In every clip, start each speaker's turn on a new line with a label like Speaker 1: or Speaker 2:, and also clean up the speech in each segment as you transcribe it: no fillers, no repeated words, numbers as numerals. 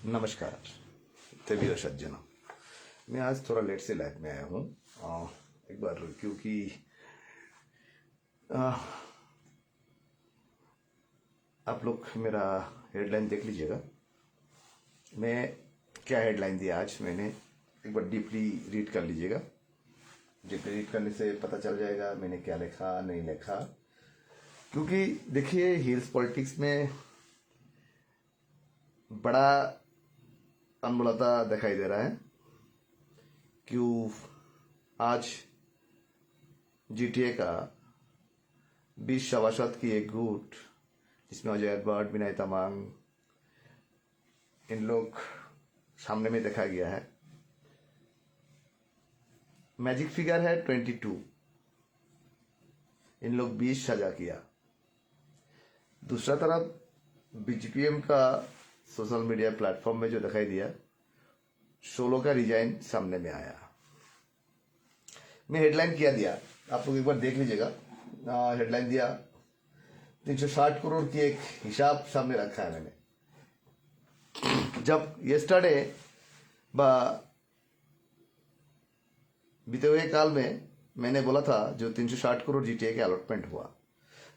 Speaker 1: नमस्कार तबीर सज्जनों। मैं आज थोड़ा लेट से लाइव में आया हूँ एक बार, क्योंकि आ, आप लोग मेरा हेडलाइन देख लीजिएगा। मैं क्या हेडलाइन दिया आज मैंने, एक बार डीपली रीड कर लीजिएगा। डीपली रीड करने से पता चल जाएगा मैंने क्या लिखा नहीं लिखा। क्योंकि देखिए, हिल्स पॉलिटिक्स में बड़ा अनबड़ता दिखाई दे रहा है। क्यों आज जीटीए का 20 सभासद की एक गुट, जिसमें अजय एडवर्ड, विनय तमांग, इन लोग सामने में देखा गया है। मैजिक फिगर है 22, इन लोग 20 सजा किया। दूसरा तरफ बीजेपीएम का सोशल मीडिया प्लेटफॉर्म में जो दिखाई दिया, 16 का रिजाइन सामने में आया। मैं हेडलाइन क्या दिया आप लोग एक बार देख लीजिएगा। हेडलाइन दिया 360 करोड़ की एक हिसाब सामने रखा है मैंने। जब येस्टरडे बीते हुए काल में मैंने बोला था जो 360 करोड़ जीटीए के अलॉटमेंट हुआ।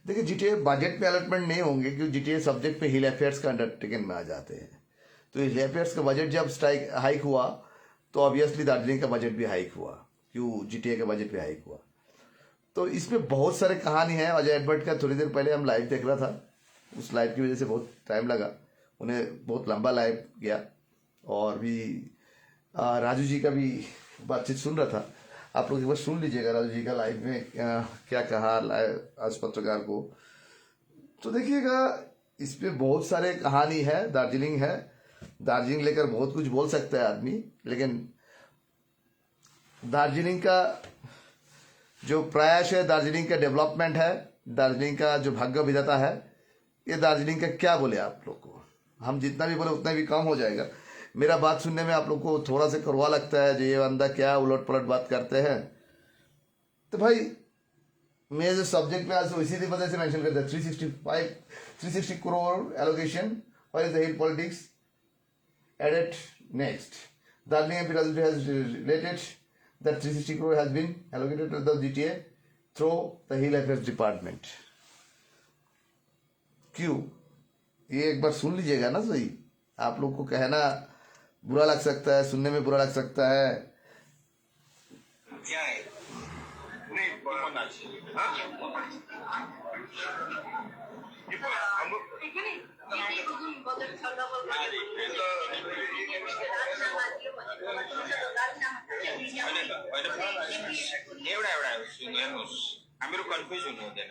Speaker 1: देखिए, जीटीए बजट में अलॉटमेंट नहीं होंगे, क्योंकि जीटीए सब्जेक्ट पे हिल अफेयर्स का अंडरटेकन में आ जाते हैं। तो हिल अफेयर्स का बजट जब स्ट्राइक हाइक हुआ तो ऑब्वियसली दार्जिलिंग का बजट भी हाइक हुआ। क्यों जीटीए का बजट भी हाइक हुआ। तो इसमें बहुत सारे कहानी है। अजय एडवर्ड का थोड़ी देर पहले हम लाइव देख रहा था, उस लाइव की वजह से बहुत टाइम लगा, उन्हें बहुत लंबा लाइव गया। और भी राजू जी का भी बातचीत सुन रहा था। आप लोग एक बार सुन लीजिएगा राजू जी का लाइव में क्या कहा आज पत्रकार को। तो देखिएगा, इस पे बहुत सारे कहानी है। दार्जिलिंग है, दार्जिलिंग लेकर बहुत कुछ बोल सकता है आदमी, लेकिन दार्जिलिंग का जो प्रयास है, दार्जिलिंग का डेवलपमेंट है, दार्जिलिंग का जो भाग्य विधाता है, ये दार्जिलिंग का क्या बोले आप लोग को। हम जितना भी बोले उतना भी कम हो जाएगा। मेरा बात सुनने में आप लोग को थोड़ा सा कड़वा लगता है, जो ये बंदा क्या उलट पलट बात करते हैं। तो भाई, मैं जो सब्जेक्ट में आज इसी वजह से मेंशन करता है 360 crore allocation what is the hill politics added next. Darjeeling MP Raju has related that 360 crore has been allocated to the GTA through the Hill Affairs Department। क्यों, ये एक बार सुन लीजिएगा ना सही। आप लोग को कहना बुरा लग सकता है, सुनने में बुरा लग सकता है। क्या है नहीं बोलना चाहिए।
Speaker 2: एउटा एउटा हेर्नुहोस्, हामीहरू कन्फ्युज हुनु हुँदैन।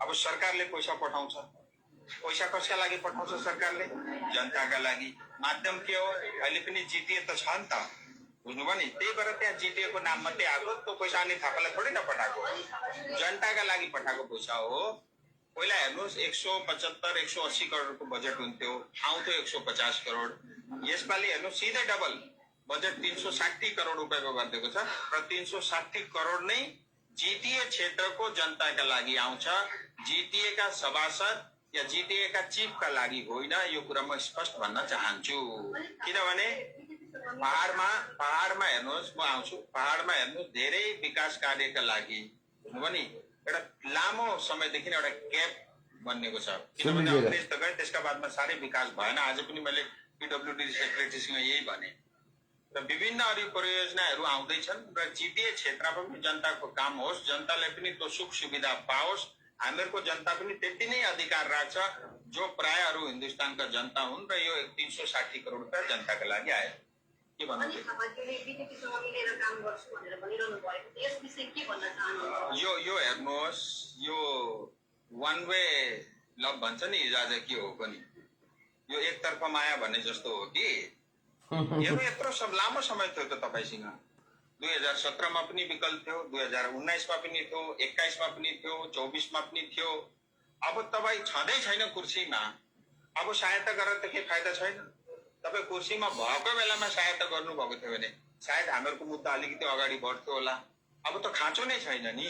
Speaker 2: अब सरकारले पैसा पठाउँछ, पैसा कसका लागि पठाउँछ सरकारले? जनताका लागि। माध्यम के हो? अहिले पनि जिटिए त छ नि त, बुझ्नुभयो नि। त्यही भएर त्यहाँ जिटिए को नाम मात्रै आएको, त्यो पैसा अनि थापालाई थोरै न पठाएको, जनताका लागि पठाएको पैसा हो। पहिला हेर्नुहोस्, 175 180 करोडको बजेट हुन्थ्यो, आउँथ्यो 150 करोड। यसपालि हेर्नुहोस्, सिधै डबल बजेट 360 करोड रुपियाँको गरिदिएको छ र 360 करोड नै जिटिए क्षेत्रको जनताका लागि आउँछ, जिटिए का सभासद या जिटिए का चिफका लागि होइन। यो कुरा म स्पष्ट भन्न चाहन्छु। किनभने पहाडमा हेर्नुहोस्, म आउँछु, पहाडमा हेर्नुहोस्, धेरै विकास कार्यका लागि, बुझ्नुभयो नि, एउटा लामो समयदेखि एउटा ग्याप बन्नेको छ। किनभने अंग्रेज त गए, त्यसका बादमा साह्रै विकास भएन। आज पनि मैले पिडब्ल्युडी सेक्रेटरीसँग यही भने। र विभिन्न अरू परियोजनाहरू आउँदैछन् र जिटिए क्षेत्रमा पनि जनताको काम होस्, जनताले पनि त्यो सुख सुविधा पाओस्। हामीहरूको जनता पनि त्यति नै अधिकार राख्छ जो प्राय अरू हिन्दुस्तानका जनता हुन्। र यो 360 करोड रुपियाँ जनताका लागि आयो। के भन्नु? यो हेर्नुहोस्, यो वान वे लभ भन्छ नि, हिजो आज के हो पनि, यो एकतर्फ माया भन्ने जस्तो हो कि। हेर्नु, यत्रो सब लामो समय थियो त तपाईसँग। 2017 मा पनि विकल्प थियो, 2019 मा पनि थियो, 21 मा पनि थियो, 24 मा पनि थियो। अब तपाईँ छँदै छैन कुर्सीमा, अब सहायता गरेर त केही फाइदा छैन। तपाईँ कुर्सीमा भएको बेलामा सहायता गर्नुभएको थियो भने सायद हामीहरूको मुद्दा अलिकति अगाडि बढ्थ्यो होला। अब त खाँचो नै छैन नि।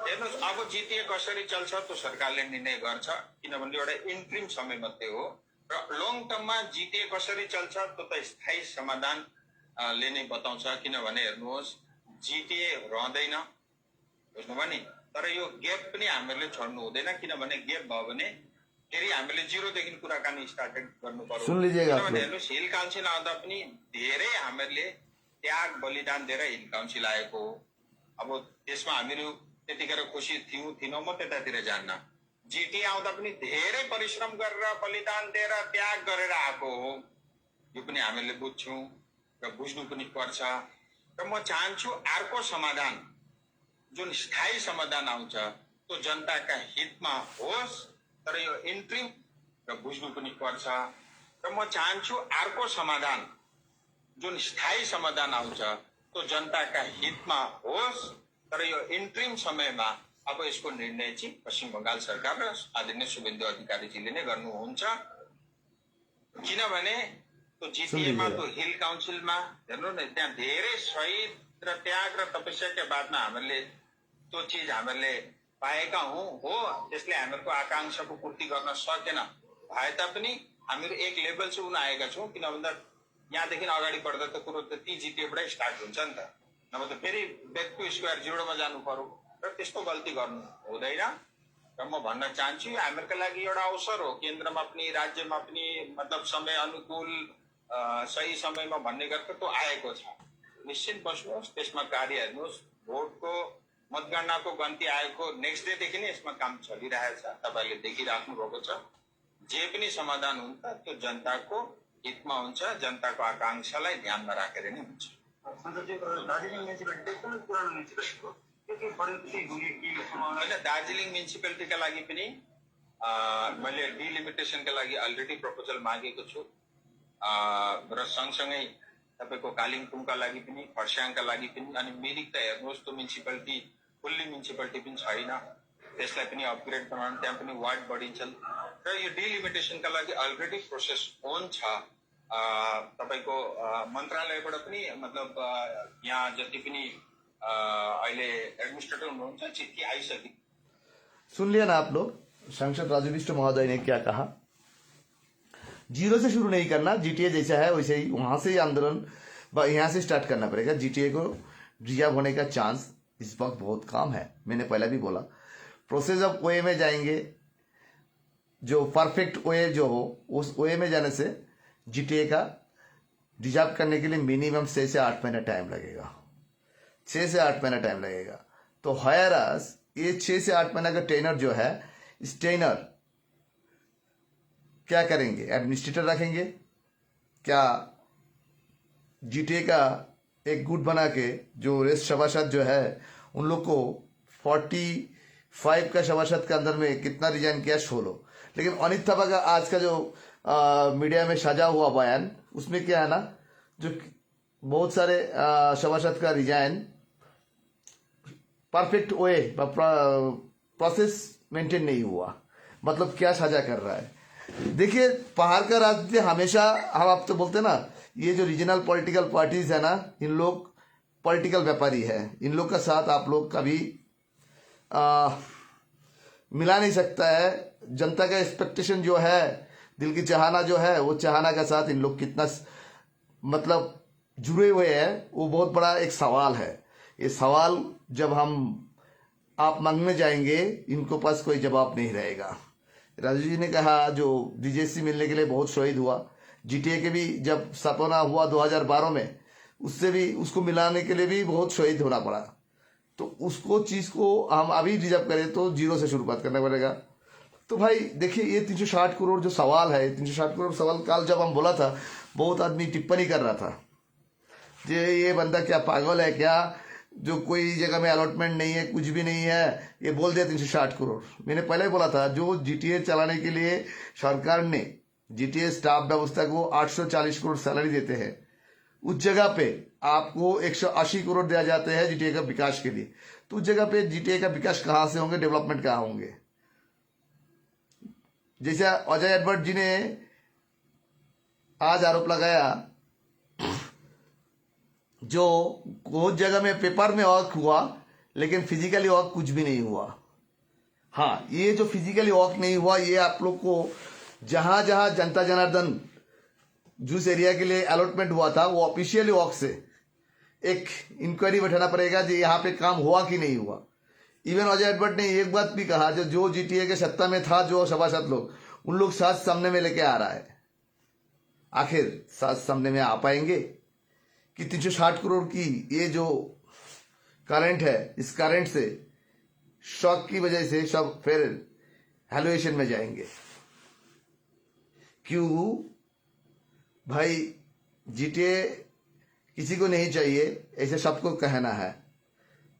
Speaker 2: हेर्नुहोस्, अब जिटिए कसरी चल्छ त्यो सरकारले निर्णय गर्छ, किनभने एउटा इन्ट्रिम समय मात्रै हो। र लङ टर्ममा जिटिए कसरी चल्छ त्यो त स्थायी समाधान ले नै बताउँछ। किनभने हेर्नुहोस्, जिटिए रहँदैन, बुझ्नुभयो नि, तर यो ग्याप पनि हामीहरूले छोड्नु हुँदैन। किनभने ग्याप भयो भने फेरि हामीले जिरोदेखि कुराकानी स्टार्टेड गर्नु पर्यो।
Speaker 1: सुन लीजिएगा आप
Speaker 2: किनभने
Speaker 1: लोग।
Speaker 2: हेर्नुहोस्, हिल काउन्सिल आउँदा पनि धेरै हामीहरूले त्याग बलिदान दिएर हिल काउन्सिल आएको हो। अब त्यसमा हामीहरू त्यतिखेर खुसी थियौँ थिएनौँ म त्यतातिर जान्न। जिटिए आउँदा पनि धेरै परिश्रम गरेर बलिदान दिएर त्याग गरेर आएको हो। यो पनि हामीले बुझ्छौँ र बुझ्नु पनि पर्छ। र म चाहन्छु अर्को समाधान जुन स्थायी समाधान आउँछ त्यो जनताका हितमा होस्, तर यो इन्ट्रिम र बुझ्नु पनि पर्छ। र म चाहन्छु अर्को समाधान जुन स्थायी समाधान आउँछ त्यो जनताका हितमा होस्, तर यो इन्ट्रिम समयमा अब यसको निर्णय चाहिँ पश्चिम बङ्गाल सरकार र आदरणीय शुभेन्दु अधिकारीजीले नै गर्नुहुन्छ। किनभने त्यो जिटिएमा त्यो हिल काउन्सिलमा हेर्नु न, त्यहाँ धेरै शहीद र त्याग र तपस्याका बादमा हामीले त्यो चिज हामीले पाएका हौँ हो। त्यसले हामीहरूको आकांक्षाको पूर्ति गर्न सकेन भए तापनि हामीहरू एक लेभल चाहिँ उन आएका छौँ। किन भन्दा यहाँदेखि अगाडि बढ्दा त कुरो त ती जिटिएबाटै स्टार्ट हुन्छ नि त, नभए त फेरि ब्याक टु स्क्वायर जिरोमा जानु पर्यो र त्यस्तो गल्ती गर्नु हुँदैन। र म भन्न चाहन्छु यो हामीहरूको लागि एउटा अवसर हो, केन्द्रमा पनि राज्यमा पनि मतलब समय अनुकूल सही समयमा भन्ने गरेर त्यो आएको छ। निश्चित बस्नुहोस्, त्यसमा कार्य हेर्नुहोस्। भोटको मतगणनाको गन्ती आएको नेक्स्ट डेदेखि नै यसमा काम चलिरहेछ, तपाईँले देखिराख्नु भएको छ। जे पनि समाधान हुन्छ त्यो जनताको हितमा हुन्छ, जनताको आकांक्षालाई ध्यानमा राखेर नै हुन्छ। होइन, दार्जिलिङ म्युनिसिपालिटीका लागि पनि मैले डिलिमिटेसनका लागि अलरेडी प्रपोजल मागेको छु र सँगसँगै तपाईँको कालिम्पोङका लागि पनि, खरसाङका लागि पनि। अनि मिरिक त हेर्नुहोस्, त्यो म्युनिसिपालिटी फुल्ली म्युनिसिपालिटी पनि छैन, त्यसलाई पनि अपग्रेड बनाउनु, त्यहाँ पनि वार्ड बढिन्छन् र यो डिलिमिटेसनका लागि अलरेडी प्रोसेस अन छ। तपाईँको मन्त्रालयबाट पनि मतलब यहाँ जति पनि अहिले एडमिनिस्ट्रेटर हुनुहुन्छ चिठी आइसक्यो।
Speaker 1: सुन लिया ना आप लोग, सांसद राजू बिष्ट महोदय ने क्या कहा। जीरो से शुरू नहीं करना, जीटीए जैसा है वैसे ही वहां से आंदोलन यहाँ से स्टार्ट करना पड़ेगा। जीटीए को रिजर्व होने का चांस इस वक्त बहुत कम है। मैंने पहले भी बोला, प्रोसेस ऑफ ओए में जाएंगे, जो परफेक्ट ओए जो हो उस ओए में जाने से जीटीए का रिजर्व करने के लिए मिनिमम 6 से 8 महीना टाइम लगेगा। 6 से 8 महीना टाइम लगेगा। तो हायरस ये 6 से 8 महीना का टेनर जो है, इस टेनर क्या करेंगे? एडमिनिस्ट्रेटर रखेंगे क्या? जीटीए का एक गुट बना के जो रेस्ट सभासद जो है उन लोग को 45 का सभासद के अंदर में कितना रिजाइन किया 16। लेकिन अनित थापा का आज का जो मीडिया में सजा हुआ बयान, उसमें क्या है ना, जो बहुत सारे सभासद का resign perfect way process maintain नहीं हुआ। मतलब क्या सजा कर रहा है? देखिए, पहाड़ का राज्य हमेशा, हम आप तो बोलते ना, ये जो रीजनल पॉलिटिकल पार्टीज है ना, इन लोग पॉलिटिकल व्यापारी है। इन लोग का साथ आप लोग कभी मिला नहीं सकता है। जनता का एक्सपेक्टेशन जो है, दिल की चाहना जो है, वो चाहना का साथ इन लोग कितना मतलब जुड़े हुए हैं, वो बहुत बड़ा एक सवाल है। ये सवाल जब आप मांगने जाएंगे, इनको पास कोई जवाब नहीं रहेगा। राजू जी ने कहा जो डीजेसी मिलने के लिए बहुत शहीद हुआ, जीटीए के भी जब सपना हुआ 2012 में, उससे भी उसको मिलाने के लिए भी बहुत शहीद होना पड़ा। तो उसको चीज को हम अभी रिजर्व करें तो जीरो से शुरुआत करना पड़ेगा। तो भाई देखिए, ये 360 करोड़ जो सवाल है, 360 करोड़ सवाल कल जब हम बोला था, बहुत आदमी टिप्पणी कर रहा था, ये बंदा क्या पागल है क्या, जो कोई जगह में अलॉटमेंट नहीं है, कुछ भी नहीं है, ये बोल दिया 360 करोड़। मैंने पहले ही बोला था, जो जीटीए चलाने के लिए सरकार ने जीटीए स्टाफ व्यवस्था को 840 करोड़ सैलरी देते हैं, उस जगह पे आपको 180 करोड़ दिया जाते हैं जीटीए का विकास के लिए। तो उस जगह पे जीटीए का विकास कहां से होंगे, डेवलपमेंट कहां होंगे? जैसा अजय एडवर्ड जी ने आज आरोप लगाया, जो बहुत जगह में पेपर में वर्क हुआ लेकिन फिजिकली वर्क कुछ भी नहीं हुआ। हाँ, ये जो फिजिकली वर्क नहीं हुआ, ये आप लोग को जहां जहां जनता जनार्दन जिस एरिया के लिए अलॉटमेंट हुआ था वो ऑफिशियली वॉक से एक इंक्वायरी बैठाना पड़ेगा कि यहाँ पे काम हुआ कि नहीं हुआ। इवन अजय एडवर्ड ने एक बात भी कहा, जो जीटीए के सत्ता में था, जो सभासद लोग, उन लोग साथ सामने में लेके आ रहा है। आखिर साथ सामने में आ पाएंगे कि 360 करोड़ की ये जो करंट है, इस करंट से शॉक की वजह से सब फिर हैलुएशन में जाएंगे। क्यों भाई, जीटीए किसी को नहीं चाहिए ऐसे सबको कहना है,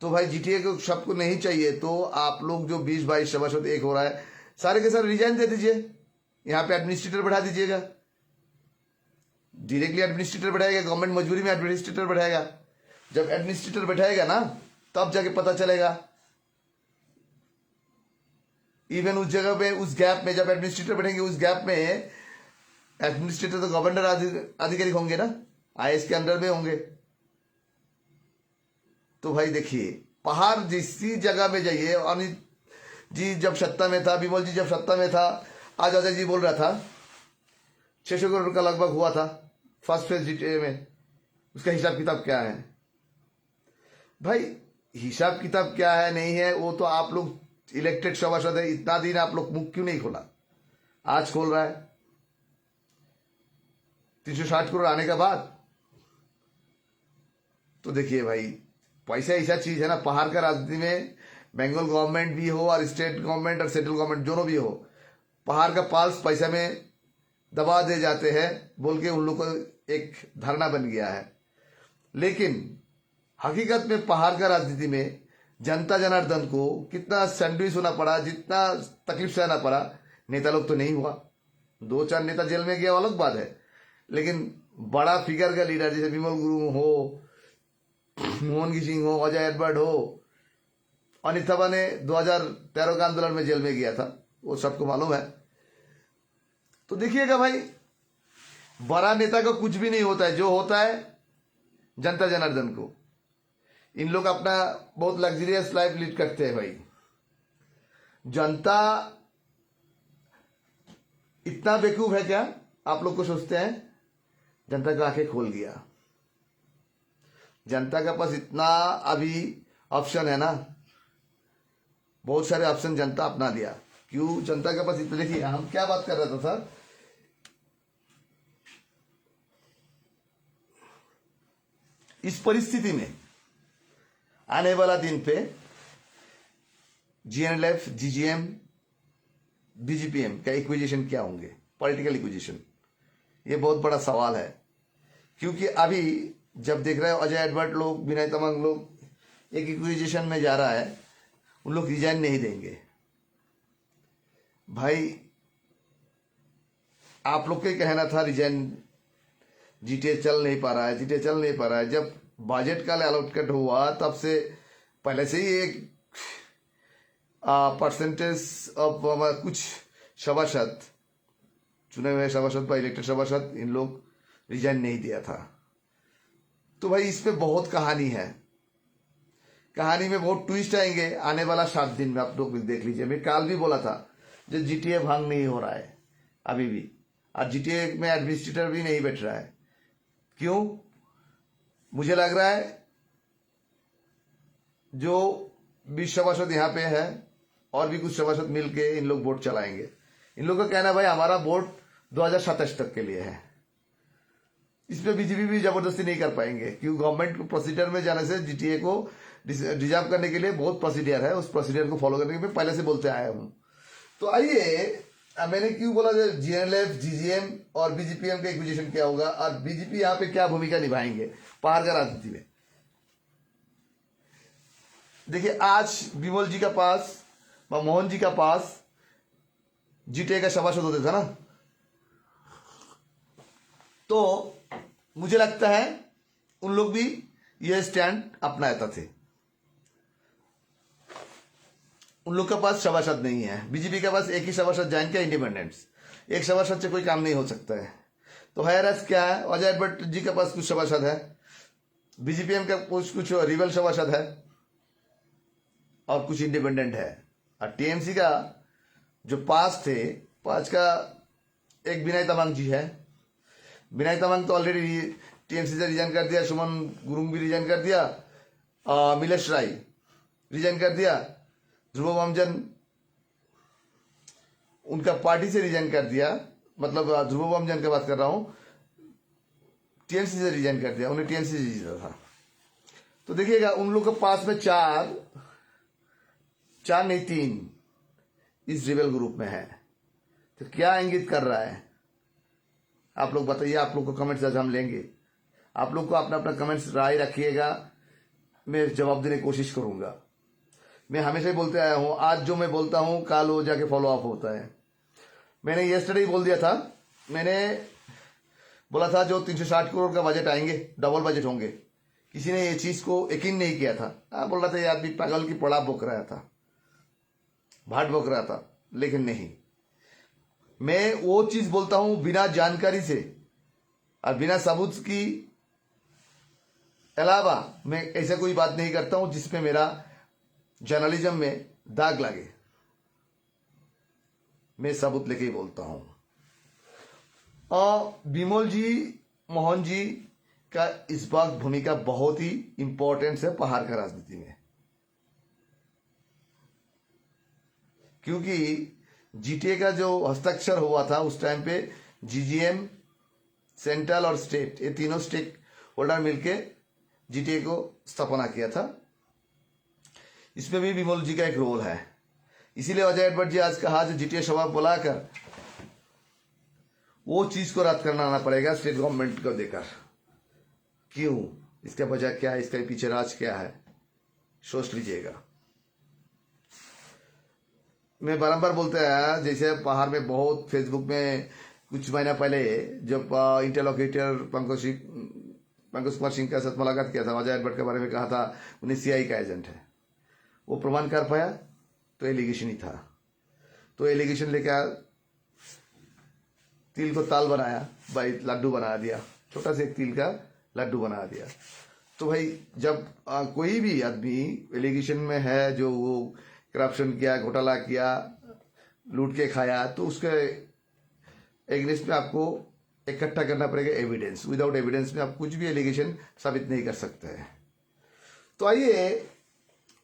Speaker 1: तो भाई जीटीए को सबको नहीं चाहिए तो आप लोग जो 20-22 सभासद एक हो रहा है, सारे के सारे रिजाइन दे दीजिए। यहाँ पे एडमिनिस्ट्रेटर बढ़ा दीजिएगा, डायरेक्टली एडमिनिस्ट्रेटर बढ़ाएगा, गवर्नमेंट मजबूरी में एडमिनिस्ट्रेटर बढ़ाएगा। जब एडमिनिस्ट्रेटर बैठाएगा ना तब जाके पता चलेगा। इवन उस जगह पे, उस गैप में जब एडमिनिस्ट्रेटर बैठेंगे, उस गैप में एडमिनिस्ट्रेटर तो गवर्नर अधिकारी होंगे ना, आईएएस के अंडर में होंगे। तो भाई देखिए, पहाड़ जिसी जगह में जाइए, अनिल जी जब सत्ता में था, विमल जी जब सत्ता में था, आज अजय जी बोल रहा था 600 करोड़ का लगभग हुआ था फर्स्ट फेज जीटीए में। उसका हिसाब किताब क्या है भाई? हिसाब किताब क्या है नहीं है वो तो आप लोग इलेक्टेड सभासद है, इतना दिन आप लोग मुख क्यों नहीं खोला? आज खोल रहा है 360 करोड़ आने के बाद। तो देखिए भाई, पैसा ऐसा चीज है ना, पहाड़ का राजनीति में बंगाल गवर्नमेंट भी हो और स्टेट गवर्नमेंट और सेंट्रल गवर्नमेंट दोनों भी हो, पहाड़ का पाल्स पैसा में दबा दे जाते हैं बोल के उन लोग को एक धारणा बन गया है। लेकिन हकीकत में पहाड़ का राजनीति में जनता जनार्दन को कितना सैंडविच होना पड़ा, जितना तकलीफ सहना पड़ा, नेता लोग तो नहीं हुआ। 2-4 नेता जेल में गया अलग बात है, लेकिन बड़ा फिगर का लीडर जैसे विमल गुरु हो, मोहन सिंह हो, अजय एडवर्ड हो, अनिल थापा ने 2013 का आंदोलन में जेल में गया था, वो सबको मालूम है। तो देखिएगा भाई, बड़ा नेता का कुछ भी नहीं होता है, जो होता है जनता जनार्दन को। इन लोग अपना बहुत लग्जरियस लाइफ लीड करते हैं भाई। जनता इतना बेवकूफ है क्या आप लोग को सोचते हैं? जनता का आंखें खोल दिया। जनता के पास इतना अभी ऑप्शन है ना, बहुत सारे ऑप्शन जनता अपना लिया। क्यों जनता के पास इतना? देखिए हम क्या बात कर रहे थे सर, इस परिस्थिति में आने वाला दिन पे जीएनएलएफ, जीजीएम, बीजीपीएम का इक्विजिशन क्या होंगे, पॉलिटिकल इक्विजिशन, ये बहुत बड़ा सवाल है। क्योंकि अभी जब देख रहे हो अजय एडवर्ड लोग, विनय तमांग लोग एक इक्विजिशन में जा रहा है, उन लोग रिजाइन नहीं देंगे। भाई आप लोग का कहना था रिजाइन, जीटीए चल नहीं पा रहा है, जीटीए चल नहीं पा रहा है। जब बजट का अलॉटमेंट हुआ तब से पहले से ही एक परसेंटेज ऑफ कुछ सभासद, चुने हुए सभासद বা इलेक्टेड सभासद, इन लोग रिजाइन नहीं दिया था। तो भाई इस पे बहुत कहानी है, कहानी में बहुत ट्विस्ट आएंगे आने वाला 7 दिन में। आप लोग देख लीजिए, मैं कल भी बोला था जो जीटीए भंग नहीं हो रहा है अभी भी, और जीटीए में एडमिनिस्ट्रेटर भी नहीं बैठ रहा है। क्यों? मुझे लग रहा है जो 20 सभासद यहाँ पे है और भी कुछ सभासद मिलके इन लोग वोट चलाएंगे। इन लोग का कहना भाई हमारा वोट 2027 तक के लिए है। इस पे बीजेपी भी जबरदस्ती नहीं कर पाएंगे, क्योंकि गवर्नमेंट प्रोसीजर में जाने से जीटीए को रिजर्व करने के लिए बहुत प्रोसीजर है, उस प्रोसीजर को फॉलो करने के लिए पहले से बोलते आया हूं। तो आइए, मैंने क्यों बोला जीएनएलएफ, जीजीएम और बीजीपीएम का इक्विजिशन क्या होगा और बीजेपी यहाँ पे क्या भूमिका निभाएंगे पहाड़ का राजनीति में। देखिए आज विमल जी का पास व मोहन जी का पास जीटीए का सभासद होते थे ना, तो मुझे लगता है उन लोग भी यह स्टैंड अपनाते थे। उन लोग के पास सभासद नहीं है, बीजेपी के पास एक ही सभासद ज्वाइन किया, इंडिपेंडेंस, एक सभासद से कोई काम नहीं हो सकता है। तो हायरस क्या है, अजय एडवर्ड जी के पास कुछ सभासद है, बीजेपीएम का कुछ रिबल सभासद है और कुछ इंडिपेंडेंट है। और टीएमसी का जो पास थे, 5 का एक विनय तमांग जी है। विनय तमांग तो ऑलरेडी टीएमसी से रिजाइन कर दिया, सुमन गुरुंग भी रिजाइन कर दिया, मिलेश राय रिजाइन कर दिया, ध्रुव वामजन उनका पार्टी से रिजाइन कर दिया, मतलब ध्रुव वामजन की बात कर रहा हूं, टीएमसी से रिजाइन कर दिया, उन्हें टीएमसी से जीता था। तो देखिएगा उन लोग के पास में चार नहीं 3 इस रिबेल ग्रुप में है। तो क्या इंगित कर रहा है आप लोग बताइए। आप लोग को कमेंट्स आज हम लेंगे, आप लोग को अपना अपना कमेंट्स राय रखिएगा, मैं जवाब देने की कोशिश करूंगा। मैं हमेशा ही बोलते आया हूं, आज जो मैं बोलता हूं कल वो जाके फॉलो अप होता है। मैंने येस्टरडे ही बोल दिया था, मैंने बोला था जो 360 करोड़ का बजट आएंगे डबल बजट होंगे। किसी ने ये चीज को यकीन नहीं किया था, बोल रहा था ये आदमी पागल की पड़ा बोक रहा था, भाट बोक रहा था, लेकिन नहीं। मैं वो चीज बोलता हूं बिना जानकारी से और बिना सबूत की अलावा मैं ऐसा कोई बात नहीं करता हूं जिसमें मेरा जर्नलिज्म में दाग लगे। मैं सबूत लेके ही बोलता हूं। और विमल जी, मोहन जी का इस बार भूमिका बहुत ही इंपॉर्टेंट है पहाड़ का राजनीति में, क्योंकि जीटीए का जो हस्ताक्षर हुआ था उस टाइम पे जीजीएम, सेंट्रल और स्टेट, ये तीनों स्टेक होल्डर मिलके जीटीए को स्थापना किया था। इसमें भी विमल जी का एक रोल है। इसीलिए अजय एडवर्ड जी आज कहा जो जीटीए सभा बुलाकर वो चीज को रद्द करना पड़ेगा स्टेट गवर्नमेंट को देकर। क्यों, इसका वजह क्या है, इसका पीछे राज क्या है, सोच लीजिएगा। मैं बारंबार बोलते आया, जैसे पहाड़ में बहुत फेसबुक में कुछ महीना पहले जब इंटरलॉकेटर पंकज कुमार सिंह के साथ मुलाकात किया था, अजय एडवर्ड के बारे में कहा था उन्हें सीआई का एजेंट है, वो प्रमाण कर पाया तो एलिगेशन ही था। तो एलिगेशन लेकर तिल को ताल बनाया, भाई लड्डू बना दिया, छोटा सा एक तिल का लड्डू बना दिया। तो भाई जब कोई भी आदमी एलिगेशन में है, जो वो करप्शन किया, घोटाला किया, लूट के खाया, तो उसके एगेंस्ट में आपको इकट्ठा करना पड़ेगा एविडेंस। विदाउट एविडेंस में आप कुछ भी एलिगेशन साबित नहीं कर सकते हैं। तो आइए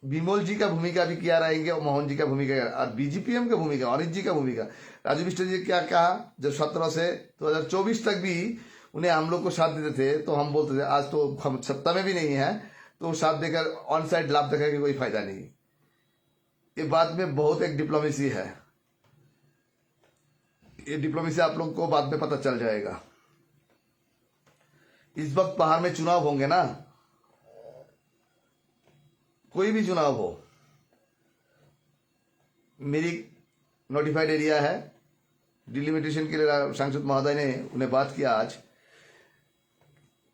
Speaker 1: विमल जी का भूमिका भी क्या रहेंगे और मोहन जी का भूमिका और बीजीपीएम का भूमिका, अनित जी का भूमिका। राजू बिष्ट जी क्या कहा, जब 17 से 2024 तक भी उन्हें हम लोग को साथ देते थे तो हम बोलते थे आज तो हम सत्ता में भी नहीं है तो साथ देकर ऑन साइड लाभ देखा कि कोई फायदा नहीं। ये बात में बहुत एक डिप्लोमेसी है, ये डिप्लोमेसी आप लोग को बाद में पता चल जाएगा। इस वक्त पहाड़ में चुनाव होंगे ना, कोई भी चुनाव हो, मेरी नोटिफाइड एरिया है, डिलिमिटेशन के लिए सांसद महोदय ने उन्हें बात किया आज।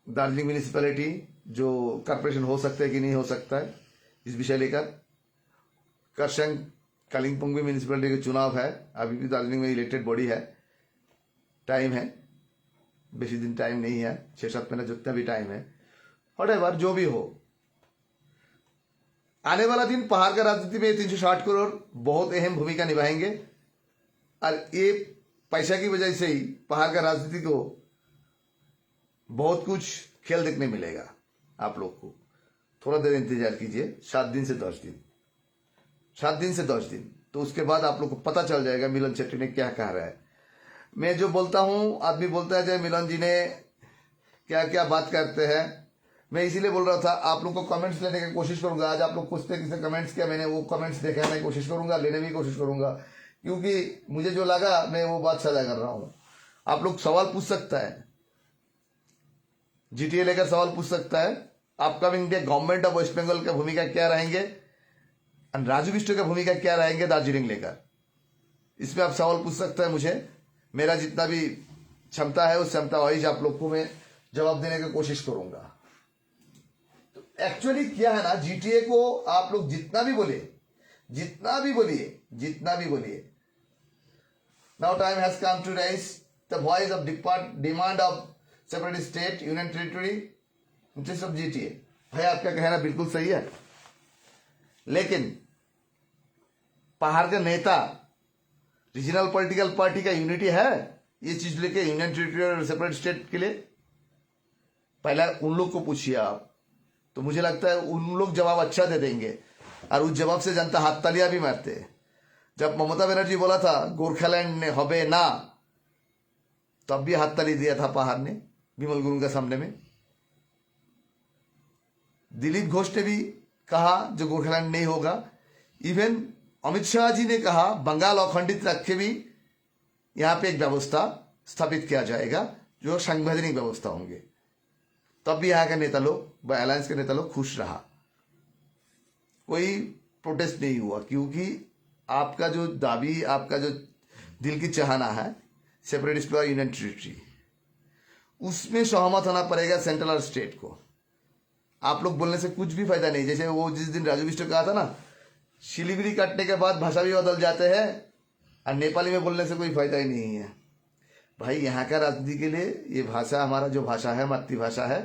Speaker 1: दार्जिलिंग म्यूनिसिपैलिटी जो कॉर्पोरेशन हो सकता है कि नहीं हो सकता है, इस विषय लेकर करसंग कालिम्पोंग भी म्यूनिसिपैलिटी का चुनाव है। अभी भी दार्जिलिंग में इलेक्टेड बॉडी है, टाइम है, बेसी दिन टाइम नहीं है, 6-7 महीना जितना भी टाइम है। व्हाटएवर जो भी हो, आने वाला दिन पहाड़ का राजनीति में 360 करोड़ बहुत अहम भूमिका निभाएंगे। और ये पैसा की वजह से ही पहाड़ का राजनीति को बहुत कुछ खेल देखने मिलेगा। आप लोग को थोड़ा देर इंतजार कीजिए, 7 दिन से 10 दिन, 7 दिन से 10 दिन, तो उसके बाद आप लोग को पता चल जाएगा मिलन शेट्टी ने क्या कह रहा है। मैं जो बोलता हूं, आदमी बोलता है जय मिलन जी ने क्या क्या बात करते हैं, मैं इसीलिए बोल रहा था आप लोग को कमेंट्स लेने की कोशिश करूंगा। आज आप लोग पूछते किसने कमेंट्स किया, मैंने वो कमेंट्स देखने की कोशिश करूंगा, लेने की कोशिश करूंगा, क्योंकि मुझे जो लगा मैं वो बात साझा कर रहा हूं। आप लोग सवाल पूछ सकता है, जीटीए लेकर सवाल पूछ सकता है, upcoming day government of West Bengal का भूमिका क्या रहेंगे और राजू बिष्ट का भूमिका क्या रहेंगे दार्जिलिंग लेकर, इसमें आप सवाल पूछ सकते हैं मुझे। मेरा जितना भी क्षमता है उस क्षमता वाइज आप लोग को मैं जवाब देने की कोशिश करूंगा। तो एक्चुअली क्या है ना, जीटीए को आप लोग जितना भी बोलिए, now time has come to raise the voice of demand of separate state, union territory, interest of GTA. भाई आपका कहना बिल्कुल सही है, लेकिन पहाड़ का नेता रीजनल पॉलिटिकल पार्टी का यूनिटी है, ये चीज लेके यूनियन टेरिटरी और सेपरेट स्टेट के लिए? पहला उन लोग को पूछिए आप, तो मुझे लगता है उन लोग जवाब अच्छा दे देंगे, और उस जवाब से जनता हाथ तालियां भी मारते हैं। जब ममता बनर्जी बोला था गोरखालैंड ने हबे ना, तब भी हाथ ताली दिया था पहाड़ ने विमल गुरुंग के सामने में। दिलीप घोष ने भी कहा जो गोरखालैंड नहीं होगा। इवन अमित शाह जी ने कहा बंगाल अखंडित रख के भी यहाँ पे एक व्यवस्था स्थापित किया जाएगा जो संवैधानिक व्यवस्था होंगे। तब भी यहाँ के नेता लोग व अलायंस के नेता लोग खुश रहा, कोई प्रोटेस्ट नहीं हुआ, क्योंकि आपका जो दाबी, आपका जो दिल की चाहना है सेपरेट एक्सप्लोर यूनियन टेरिटरी, उसमें सहमत होना पड़ेगा सेंट्रल और स्टेट को। आप लोग बोलने से कुछ भी फायदा नहीं। जैसे वो जिस दिन राजू बिष्ट कहा था ना, सिलीगुड़ी काटने के बाद भाषा भी बदल जाते हैं, और नेपाली में बोलने से कोई फायदा ही नहीं है। भाई यहाँ का राजनीति के लिए ये भाषा, हमारा जो भाषा है मातृभाषा है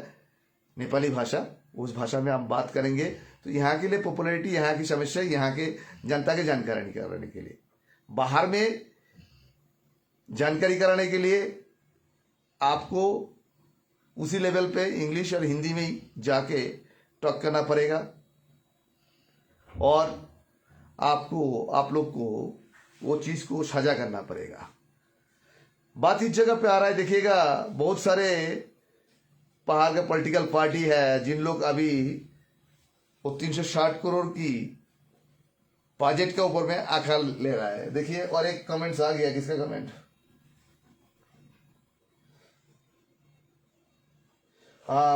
Speaker 1: नेपाली भाषा, उस भाषा में हम बात करेंगे तो यहाँ के लिए पॉपुलैरिटी, यहाँ की समस्या, यहाँ के जनता के जानकारी कराने के लिए, बाहर में जानकारी कराने के लिए आपको उसी लेवल पे इंग्लिश और हिंदी में ही जाके टॉक करना पड़ेगा, और आपको, आप लोग को वो चीज को साझा करना पड़ेगा। बात इस जगह पे आ रहा है, देखिएगा बहुत सारे पहाड़ के पॉलिटिकल पार्टी है जिन लोग अभी वो 360 करोड़ की बजट के ऊपर में आंखा ले रहा है। देखिए, और एक कमेंट्स आ गया, किसका कमेंट?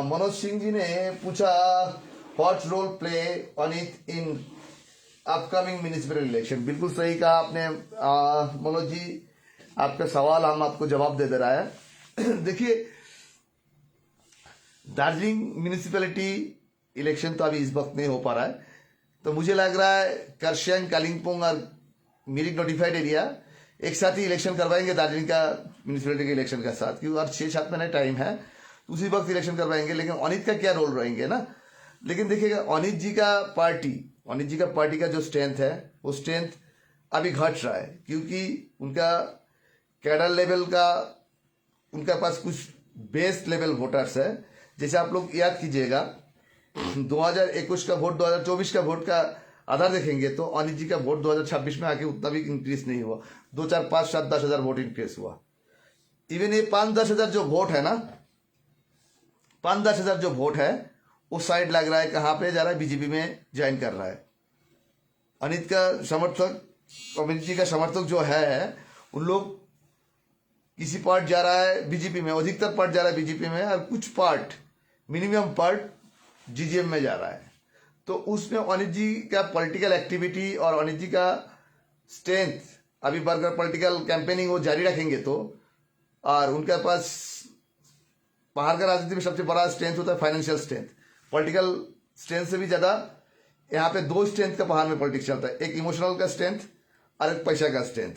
Speaker 1: मनोज सिंह जी ने पूछा व्हाट रोल प्ले अनित इन अपकमिंग म्युनिसिपल इलेक्शन। बिल्कुल सही कहा आपने मनोज जी, आपका सवाल हम आपको जवाब दे रहा है। देखिए, दार्जिलिंग म्युनिसिपैलिटी इलेक्शन तो अभी इस वक्त नहीं हो पा रहा है, तो मुझे लग रहा है करसियांग, कालिम्पोंग और मिरिक नोटिफाइड एरिया एक साथ ही इलेक्शन करवाएंगे दार्जिलिंग का म्युनिसिपैलिटी के इलेक्शन का साथ, क्योंकि और 6-7 महीने टाइम है, तो उसी वक्त इलेक्शन करवाएंगे। लेकिन अनित का क्या रोल रहेंगे ना, लेकिन देखिएगा अनित जी का पार्टी का जो स्ट्रेंथ है वो स्ट्रेंथ अभी घट रहा है, क्योंकि उनका कैडर लेवल का, उनके पास कुछ बेस लेवल वोटर्स है। जैसे आप लोग याद कीजिएगा 2021 का वोट 2024 का वोट का आधार देखेंगे तो अनित जी का वोट 2026 में आके उतना भी इंक्रीज नहीं हुआ, 2, 4, 5, 7, 10 हजार वोट इंक्रीज हुआ। इवन ये 5-10 हजार जो वोट है ना, 5-10 हजार जो वोट है वो साइड लग रहा है, कहाँ पे जा रहा है? बीजेपी में ज्वाइन कर रहा है। अनित का समर्थक, अमित जी का समर्थक जो है, उन लोग किसी पार्ट जा रहा है बीजेपी में, अधिकतर पार्ट जा रहा है बीजेपी में, और कुछ पार्ट, मिनिमम पार्ट जीजीएम में जा रहा है। तो उसमें अनित जी का पॉलिटिकल एक्टिविटी और अनित जी का स्ट्रेंथ, अभी बर्गर पॉलिटिकल कैंपेनिंग वो जारी रखेंगे तो, और उनके पास बाहर का राजनीति में सबसे बड़ा स्ट्रेंथ होता है फाइनेंशियल स्ट्रेंथ। पॉलिटिकल स्ट्रेंथ से भी ज्यादा यहाँ पे 2 स्ट्रेंथ का पहाड़ में पॉलिटिक्स चलता है, एक इमोशनल का स्ट्रेंथ और एक पैसा का स्ट्रेंथ।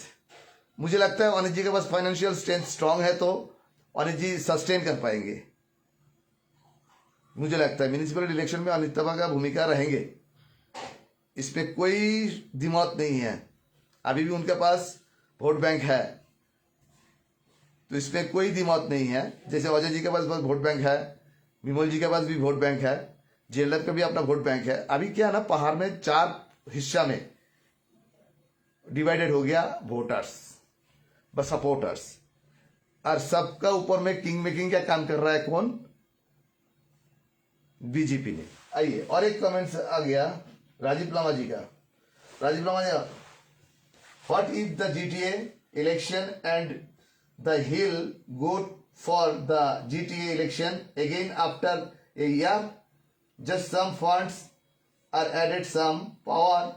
Speaker 1: मुझे लगता है अनित जी के पास फाइनेंशियल स्ट्रेंथ स्ट्रांग है, तो अनित जी सस्टेन कर पाएंगे। मुझे लगता है म्युनिसिपल इलेक्शन में अनित तबा का भूमिका रहेंगे, इस पे कोई दिमाग नहीं है। अभी भी उनके पास वोट बैंक है, तो इसमें कोई दिमाग नहीं है। जैसे अजय जी के पास वोट बैंक है, विमल जी के पास भी वोट बैंक है, जेएलएफ का भी अपना वोट बैंक है। अभी क्या है ना, पहाड़ में 4 हिस्सा में डिवाइडेड हो गया वोटर्स व सपोर्टर्स, और सबका ऊपर में किंग मेकिंग क्या काम कर रहा है? कौन? बीजेपी ने। आइए, और एक कमेंट आ गया राजीव लामा जी का। Rajeev Lama ji, what if the GTA election and the hill go for the GTA election again after a year, just some funds are added, some power